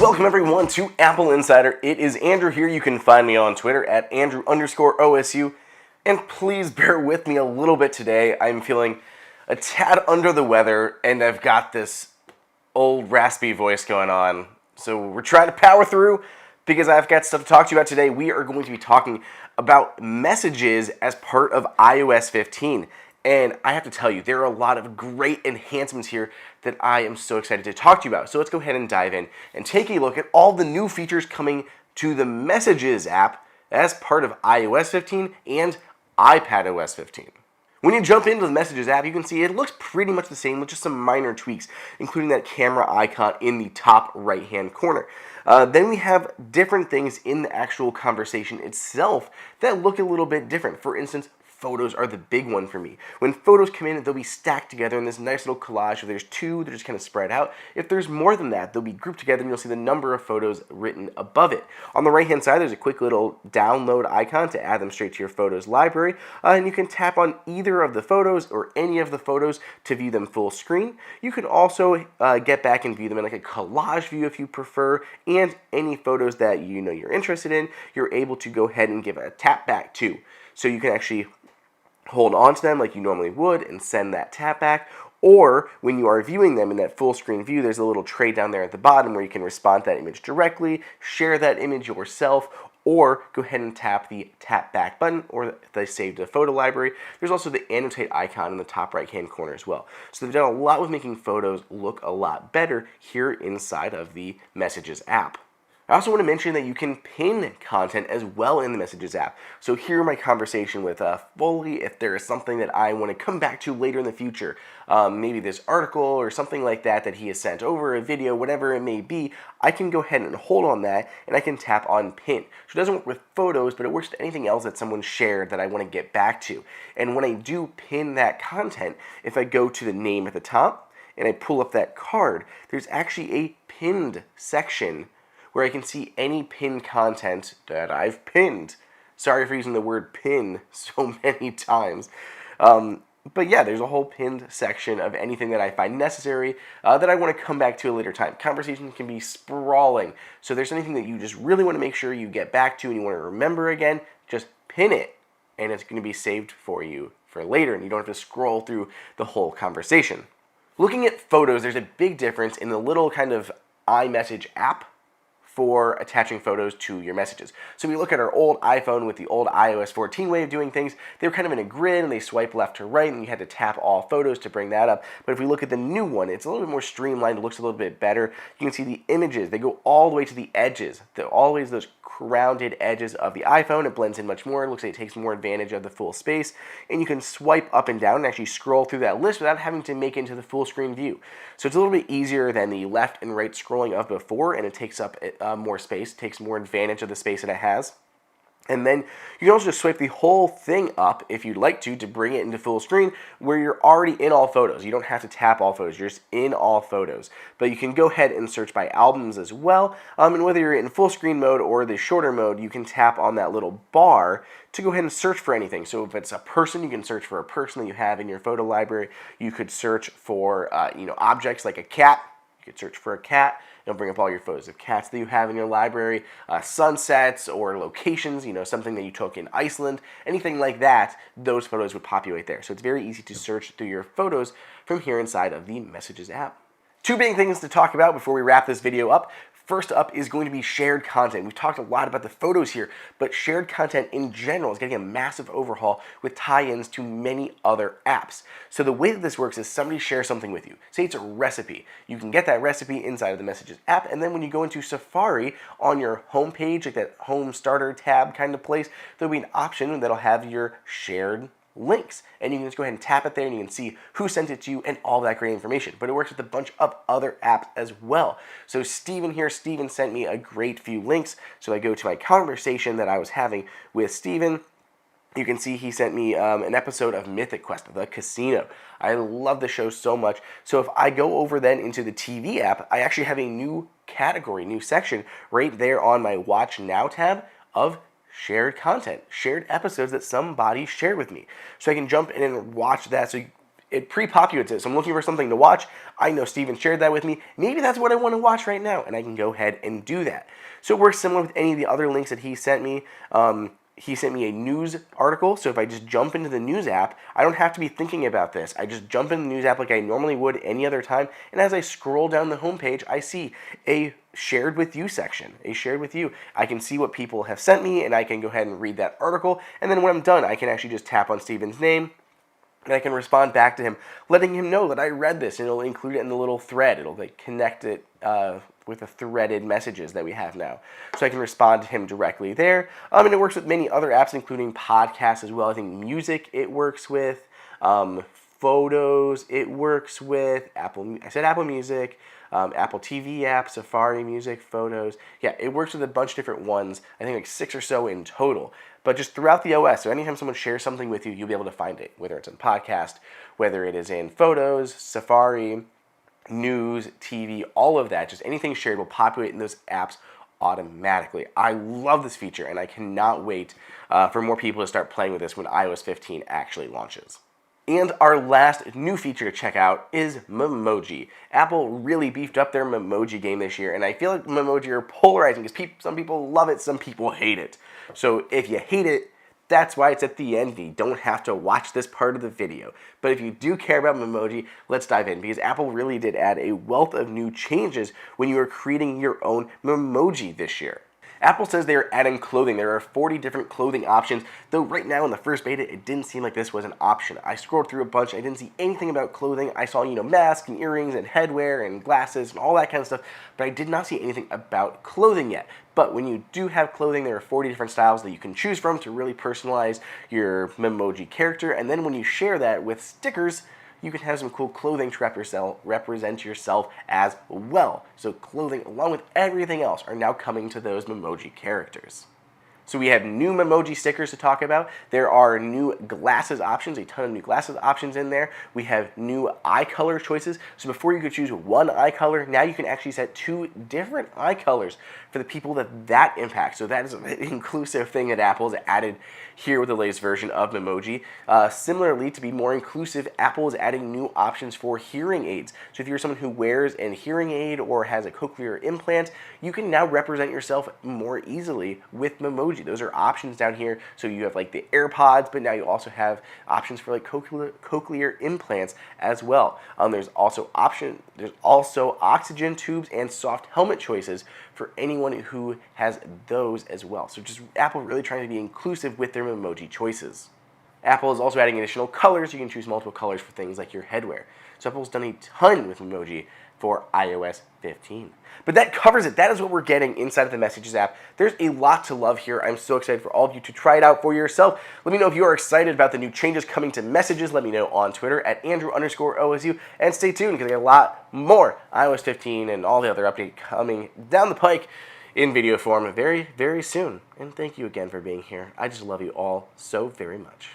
Welcome everyone to Apple Insider. It is Andrew here. You can find me on Twitter at Andrew_OSU. And please bear with me a little bit today. I'm feeling a tad under the weather and I've got this old raspy voice going on. So we're trying to power through because I've got stuff to talk to you about today. We are going to be talking about messages as part of iOS 15. And I have to tell you, there are a lot of great enhancements here that I am so excited to talk to you about. So let's go ahead and dive in and take a look at all the new features coming to the Messages app as part of iOS 15 and iPadOS 15. When you jump into the Messages app, you can see it looks pretty much the same with just some minor tweaks, including that camera icon in the top right-hand corner. Then we have different things in the actual conversation itself that look a little bit different. For instance, photos are the big one for me. When photos come in, they'll be stacked together in this nice little collage. If there's two, they're just kind of spread out. If there's more than that, they'll be grouped together and you'll see the number of photos written above it. On the right-hand side, there's a quick little download icon to add them straight to your photos library. And you can tap on either of the photos or any of the photos to view them full screen. You can also get back and view them in like a collage view if you prefer. And any photos that you know you're interested in, you're able to go ahead and give a tap back to. So you can actually hold on to them like you normally would and send that tap back, or when you are viewing them in that full screen view, there's a little tray down there at the bottom where you can respond to that image directly, share that image yourself, or go ahead and tap the tap back button, or if they saved a photo library. There's also the annotate icon in the top right hand corner as well. So they've done a lot with making photos look a lot better here inside of the Messages app. I also want to mention that you can pin content as well in the Messages app. So here in my conversation with Foley, if there is something that I want to come back to later in the future, maybe this article or something like that that he has sent over, a video, whatever it may be, I can go ahead and hold on that and I can tap on pin. So it doesn't work with photos, but it works with anything else that someone shared that I want to get back to. And when I do pin that content, if I go to the name at the top and I pull up that card, there's actually a pinned section where I can see any pinned content that I've pinned. Sorry for using the word pin so many times. But yeah, there's a whole pinned section of anything that I find necessary that I want to come back to a later time. Conversations can be sprawling. So if there's anything that you just really want to make sure you get back to and you want to remember again, just pin it and it's going to be saved for you for later and you don't have to scroll through the whole conversation. Looking at photos, there's a big difference in the little kind of iMessage app for attaching photos to your messages. So we look at our old iPhone with the old iOS 14 way of doing things. They were kind of in a grid and they swipe left to right and you had to tap all photos to bring that up. But if we look at the new one, it's a little bit more streamlined. It looks a little bit better. You can see the images. They go all the way to the edges. They're always those rounded edges of the iPhone. It blends in much more. It looks like it takes more advantage of the full space. And you can swipe up and down and actually scroll through that list without having to make it into the full screen view. So it's a little bit easier than the left and right scrolling of before, and it takes up more space, takes more advantage of the space that it has. And then you can also just swipe the whole thing up if you'd like to bring it into full screen where you're already in all photos. You don't have to tap all photos, you're just in all photos. But you can go ahead and search by albums as well. And whether you're in full screen mode or the shorter mode, you can tap on that little bar to go ahead and search for anything. So if it's a person, you can search for a person that you have in your photo library. You could search for objects like a cat. You could search for a cat. It'll bring up all your photos of cats that you have in your library, sunsets or locations, something that you took in Iceland, anything like that, those photos would populate there. So it's very easy to search through your photos from here inside of the Messages app. Two big things to talk about before we wrap this video up. First up is going to be shared content. We've talked a lot about the photos here, but shared content in general is getting a massive overhaul with tie-ins to many other apps. So the way that this works is somebody shares something with you. Say it's a recipe. You can get that recipe inside of the Messages app, and then when you go into Safari on your home page, like that home starter tab kind of place, there'll be an option that'll have your shared links, and you can just go ahead and tap it there and you can see who sent it to you and all that great information. But it works with a bunch of other apps as well. So Steven sent me a great few links. So I go to my conversation that I was having with Steven. You can see he sent me an episode of Mythic Quest, the casino. I love the show so much. So if I go over then into the TV app, I actually have a new category, new section right there on my Watch Now tab of shared content, shared episodes that somebody shared with me. So I can jump in and watch that. So it pre-populates it. So I'm looking for something to watch. I know Steven shared that with me. Maybe that's what I want to watch right now, and I can go ahead and do that. So it works similar with any of the other links that he sent me. He sent me a news article, so if I just jump into the news app, I don't have to be thinking about this. I just jump in the news app like I normally would any other time, and as I scroll down the homepage, I see a shared with you section, a shared with you. I can see what people have sent me, and I can go ahead and read that article, and then when I'm done, I can actually just tap on Steven's name, and I can respond back to him, letting him know that I read this, and it'll include it in the little thread. It'll like connect it with the threaded messages that we have now. So I can respond to him directly there. And it works with many other apps, including podcasts as well. I think music it works with, photos it works with, Apple Music, Apple TV app, Safari Music, Photos. Yeah, it works with a bunch of different ones. I think like 6 or so in total. But just throughout the OS, so anytime someone shares something with you, you'll be able to find it, whether it's in podcast, whether it is in Photos, Safari, news, TV, all of that, just anything shared will populate in those apps automatically. I love this feature, and I cannot wait for more people to start playing with this when iOS 15 actually launches. And our last new feature to check out is Memoji. Apple really beefed up their Memoji game this year, and I feel like Memoji are polarizing because some people love it, some people hate it. So if you hate it, that's why it's at the end. You don't have to watch this part of the video. But if you do care about Memoji, let's dive in, because Apple really did add a wealth of new changes when you are creating your own Memoji this year. Apple says they are adding clothing. There are 40 different clothing options, though right now in the first beta, it didn't seem like this was an option. I scrolled through a bunch, I didn't see anything about clothing. I saw, masks and earrings and headwear and glasses and all that kind of stuff, but I did not see anything about clothing yet. But when you do have clothing, there are 40 different styles that you can choose from to really personalize your Memoji character, and then when you share that with stickers, you can have some cool clothing to represent yourself as well. So clothing, along with everything else, are now coming to those Memoji characters. So we have new Memoji stickers to talk about. There are new glasses options, a ton of new glasses options in there. We have new eye color choices. So before you could choose one eye color, now you can actually set 2 different eye colors for the people that impacts. So that is an inclusive thing that Apple has added here with the latest version of Memoji. Similarly, to be more inclusive, Apple is adding new options for hearing aids. So if you're someone who wears a hearing aid or has a cochlear implant, you can now represent yourself more easily with Memoji. Those are options down here. So you have like the AirPods, but now you also have options for like cochlear implants as well. There's also oxygen tubes and soft helmet choices for anyone who has those as well. So just Apple really trying to be inclusive with their Memoji choices. Apple is also adding additional colors. You can choose multiple colors for things like your headwear. So Apple's done a ton with Memoji for iOS 15. But that covers it. That is what we're getting inside of the Messages app. There's a lot to love here. I'm so excited for all of you to try it out for yourself. Let me know if you are excited about the new changes coming to Messages. Let me know on Twitter at Andrew_OSU. And stay tuned because I got a lot more iOS 15 and all the other updates coming down the pike in video form very, very soon. And thank you again for being here. I just love you all so very much.